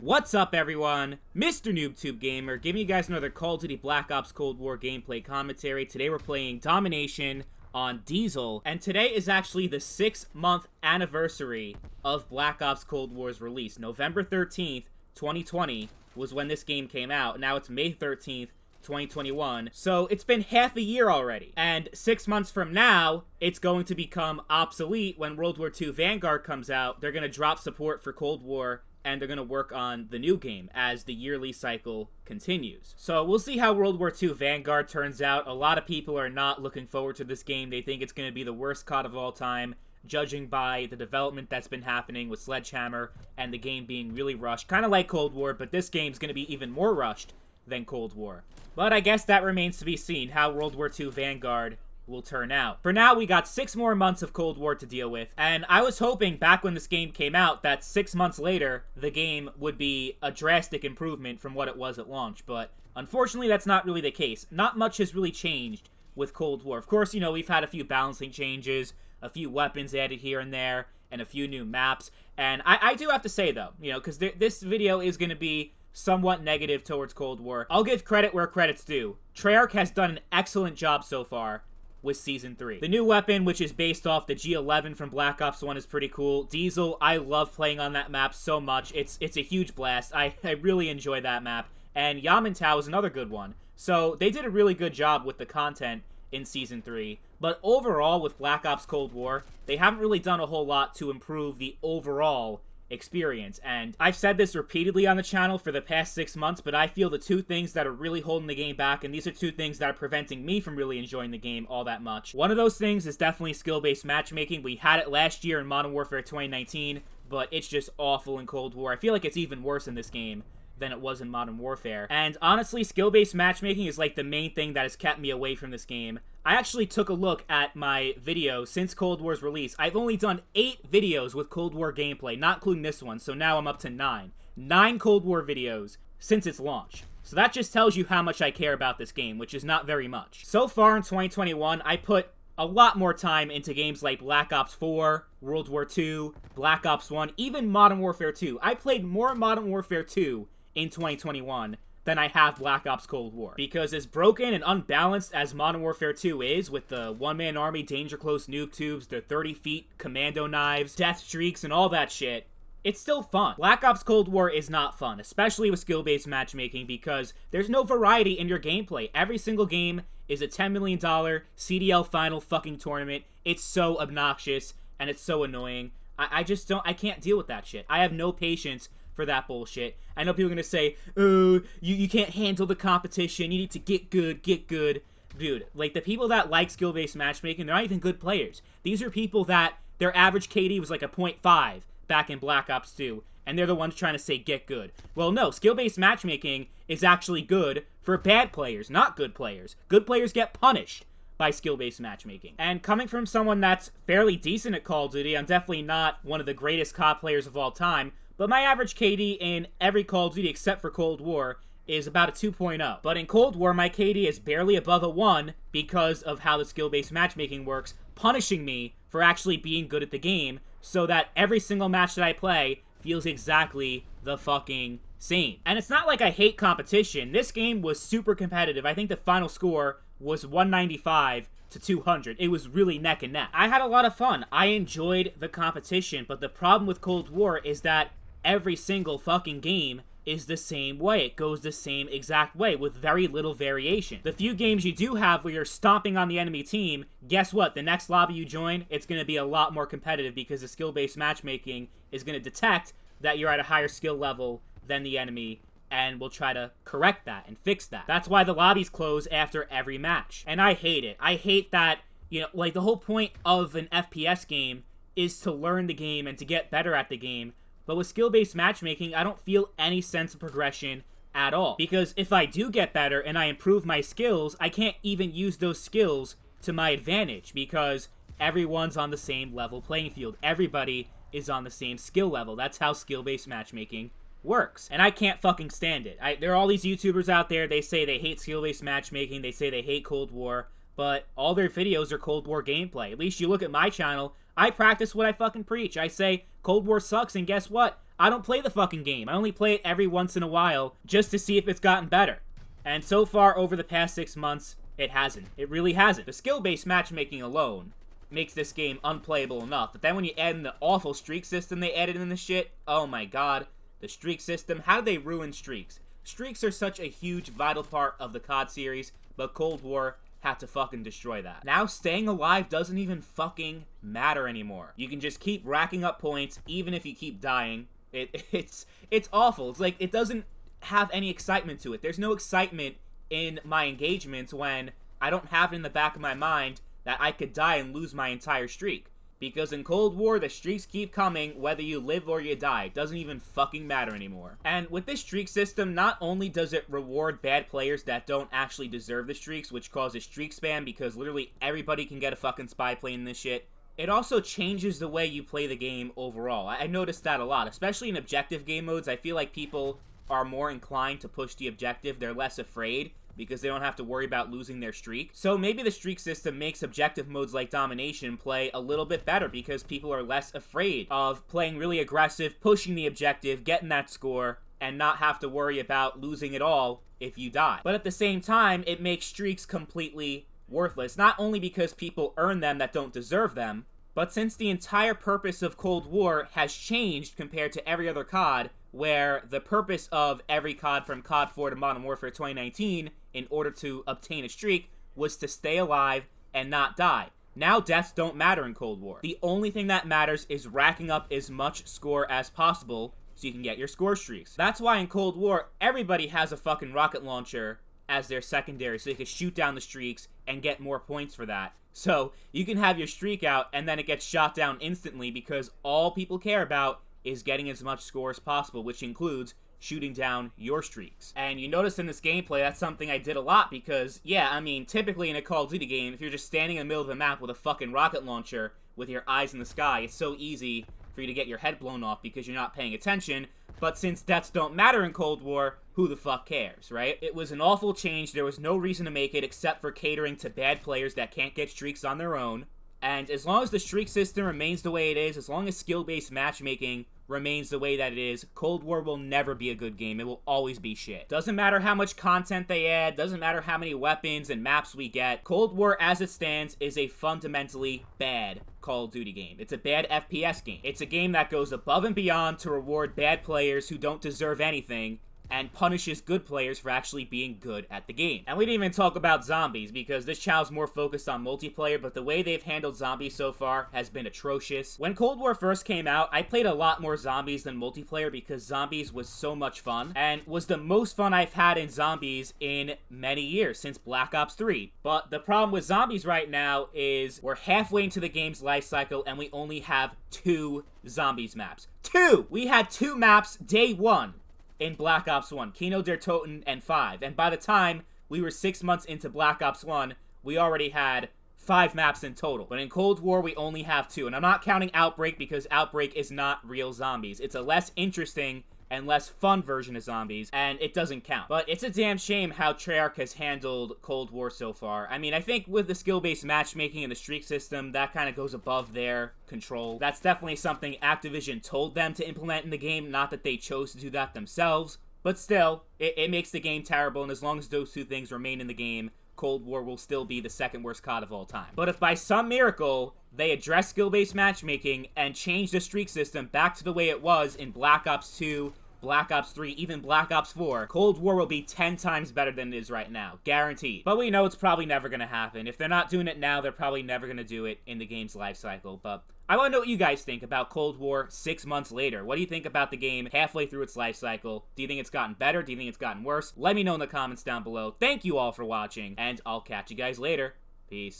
What's up, everyone? Mr. NoobTube Gamer, giving you guys another Call of Duty Black Ops Cold War gameplay commentary. Today we're playing Domination on Diesel, and today is actually the 6-month anniversary of Black Ops Cold War's release. November 13th, 2020 was when this game came out. Now it's May 13th, 2021. So it's been half a year already. And 6 months from now, it's going to become obsolete when World War II Vanguard comes out. They're going to drop support for Cold War, and they're going to work on the new game as the yearly cycle continues. So we'll see how World War II Vanguard turns out. A lot of people are not looking forward to this game. They think it's going to be the worst COD of all time, judging by the development that's been happening with Sledgehammer and the game being really rushed. Kind of like Cold War, but this game's going to be even more rushed than Cold War. But I guess that remains to be seen, how World War II Vanguard will turn out. For now, we got 6 more months of Cold War to deal with, and I was hoping back when this game came out that 6 months later, the game would be a drastic improvement from what it was at launch, but unfortunately that's not really the case. Not much has really changed with Cold War. Of course, you know, we've had a few balancing changes, a few weapons added here and there, and a few new maps, and I do have to say though, you know, because this video is going to be somewhat negative towards Cold War. I'll give credit where credit's due. Treyarch has done an excellent job so far with Season 3. The new weapon, which is based off the G11 from Black Ops 1, is pretty cool. Diesel, I love playing on that map so much. It's a huge blast. I really enjoy that map. And Yamantau is another good one. So they did a really good job with the content in Season 3. But overall, with Black Ops Cold War, they haven't really done a whole lot to improve the overall experience. And I've said this repeatedly on the channel for the past 6 months, but I feel the two things that are really holding the game back, and these are two things that are preventing me from really enjoying the game all that much. One of those things is definitely skill-based matchmaking. We had it last year in Modern Warfare 2019, but it's just awful in Cold War. I feel like it's even worse in this game than it was in Modern Warfare. And honestly, skill-based matchmaking is like the main thing that has kept me away from this game. I actually took a look at my video since Cold War's release. I've only done 8 videos with Cold War gameplay, not including this one, so now I'm up to 9. 9 Cold War videos since its launch. So that just tells you how much I care about this game, which is not very much. So far in 2021, I put a lot more time into games like Black Ops 4, World War II, Black Ops 1, even Modern Warfare 2. I played more Modern Warfare 2 in 2021 than I have Black Ops Cold War. Because as broken and unbalanced as Modern Warfare 2 is, with the one-man army, danger close noob tubes, the 30 feet commando knives, death streaks, and all that shit, it's still fun. Black Ops Cold War is not fun, especially with skill-based matchmaking, because there's no variety in your gameplay. Every single game is a $10 million CDL final fucking tournament. It's so obnoxious, and it's so annoying. I can't deal with that shit. I have no patience for that bullshit. I know people are gonna say, oh, you can't handle the competition, you need to get good. Dude, like, the people that like skill-based matchmaking, they're not even good players. These are people that their average KD was like a 0.5 back in Black Ops 2, and they're the ones trying to say get good. Well, no, skill-based matchmaking is actually good for bad players, not good players. Good players get punished by skill-based matchmaking. And coming from someone that's fairly decent at Call of Duty, I'm definitely not one of the greatest COD players of all time, but my average KD in every Call of Duty except for Cold War is about a 2.0. But in Cold War, my KD is barely above a 1 because of how the skill-based matchmaking works, punishing me for actually being good at the game, so that every single match that I play feels exactly the fucking same. And it's not like I hate competition. This game was super competitive. I think the final score was 195 to 200. It was really neck and neck. I had a lot of fun. I enjoyed the competition, but the problem with Cold War is that every single fucking game is the same way. It goes the same exact way with very little variation. The few games you do have where you're stomping on the enemy team, guess what? The next lobby you join, it's going to be a lot more competitive because the skill-based matchmaking is going to detect that you're at a higher skill level than the enemy and will try to correct that and fix that. That's why the lobbies close after every match. And I hate it. I hate that, you know, like, the whole point of an FPS game is to learn the game and to get better at the game. But with skill-based matchmaking, I don't feel any sense of progression at all. Because if I do get better and I improve my skills, I can't even use those skills to my advantage because everyone's on the same level playing field. Everybody is on the same skill level. That's how skill-based matchmaking works. And I can't fucking stand it. There are all these YouTubers out there, they say they hate skill-based matchmaking, they say they hate Cold War, but all their videos are Cold War gameplay. At least you look at my channel, I practice what I fucking preach. I say, Cold War sucks, and guess what? I don't play the fucking game. I only play it every once in a while just to see if it's gotten better. And so far, over the past 6 months, it hasn't. It really hasn't. The skill-based matchmaking alone makes this game unplayable enough. But then when you add in the awful streak system they added in this shit, oh my god. The streak system, how do they ruin streaks? Streaks are such a huge, vital part of the COD series, but Cold War had to fucking destroy that. Now staying alive doesn't even fucking matter anymore. You can just keep racking up points, even if you keep dying. It's awful. It's like, it doesn't have any excitement to it. There's no excitement in my engagements when I don't have it in the back of my mind that I could die and lose my entire streak. Because in Cold War, the streaks keep coming whether you live or you die. It doesn't even fucking matter anymore. And with this streak system, not only does it reward bad players that don't actually deserve the streaks, which causes streak spam because literally everybody can get a fucking spy plane in this shit, it also changes the way you play the game overall. I noticed that a lot, especially in objective game modes. I feel like people are more inclined to push the objective. They're less afraid because they don't have to worry about losing their streak. So maybe the streak system makes objective modes like Domination play a little bit better because people are less afraid of playing really aggressive, pushing the objective, getting that score, and not have to worry about losing it all if you die. But at the same time, it makes streaks completely worthless, not only because people earn them that don't deserve them, but since the entire purpose of Cold War has changed compared to every other COD, where the purpose of every COD from COD 4 to Modern Warfare 2019, in order to obtain a streak, was to stay alive and not die. Now deaths don't matter in Cold War. The only thing that matters is racking up as much score as possible so you can get your score streaks. That's why in Cold War, everybody has a fucking rocket launcher as their secondary so you can shoot down the streaks and get more points for that. So you can have your streak out and then it gets shot down instantly because all people care about is getting as much score as possible, which includes shooting down your streaks. And you notice in this gameplay, that's something I did a lot because, yeah, I mean, typically in a Call of Duty game, if you're just standing in the middle of the map with a fucking rocket launcher with your eyes in the sky, it's so easy for you to get your head blown off because you're not paying attention. But since deaths don't matter in Cold War, who the fuck cares, right? It was an awful change. There was no reason to make it except for catering to bad players that can't get streaks on their own. And as long as the streak system remains the way it is, as long as skill-based matchmaking remains the way that it is, Cold War will never be a good game. It will always be shit. Doesn't matter how much content they add, doesn't matter how many weapons and maps we get. Cold War, as it stands, is a fundamentally bad Call of Duty game. It's a bad FPS game. It's a game that goes above and beyond to reward bad players who don't deserve anything, and punishes good players for actually being good at the game. And we didn't even talk about zombies, because this channel's more focused on multiplayer, but the way they've handled zombies so far has been atrocious. When Cold War first came out, I played a lot more zombies than multiplayer because zombies was so much fun, and was the most fun I've had in zombies in many years, since Black Ops 3. But the problem with zombies right now is we're halfway into the game's life cycle, and we only have 2 zombies maps. 2! We had 2 maps day 1. In Black Ops 1, Kino der Toten and 5. And by the time we were 6 months into Black Ops 1, we already had 5 maps in total. But in Cold War, we only have 2. And I'm not counting Outbreak because Outbreak is not real zombies. It's a less interesting and less fun version of zombies, and it doesn't count. But it's a damn shame how Treyarch has handled Cold War so far. I mean, I think with the skill-based matchmaking and the streak system, that kind of goes above their control. That's definitely something Activision told them to implement in the game, not that they chose to do that themselves. But still, it makes the game terrible, and as long as those 2 things remain in the game, Cold War will still be the second worst COD of all time. But if by some miracle, they address skill-based matchmaking and change the streak system back to the way it was in Black Ops 2, Black Ops 3, even Black Ops 4, Cold War will be 10 times better than it is right now. Guaranteed. But we know it's probably never going to happen. If they're not doing it now, they're probably never going to do it in the game's life cycle. But I want to know what you guys think about Cold War 6 months later. What do you think about the game halfway through its life cycle? Do you think it's gotten better? Do you think it's gotten worse? Let me know in the comments down below. Thank you all for watching, and I'll catch you guys later. Peace.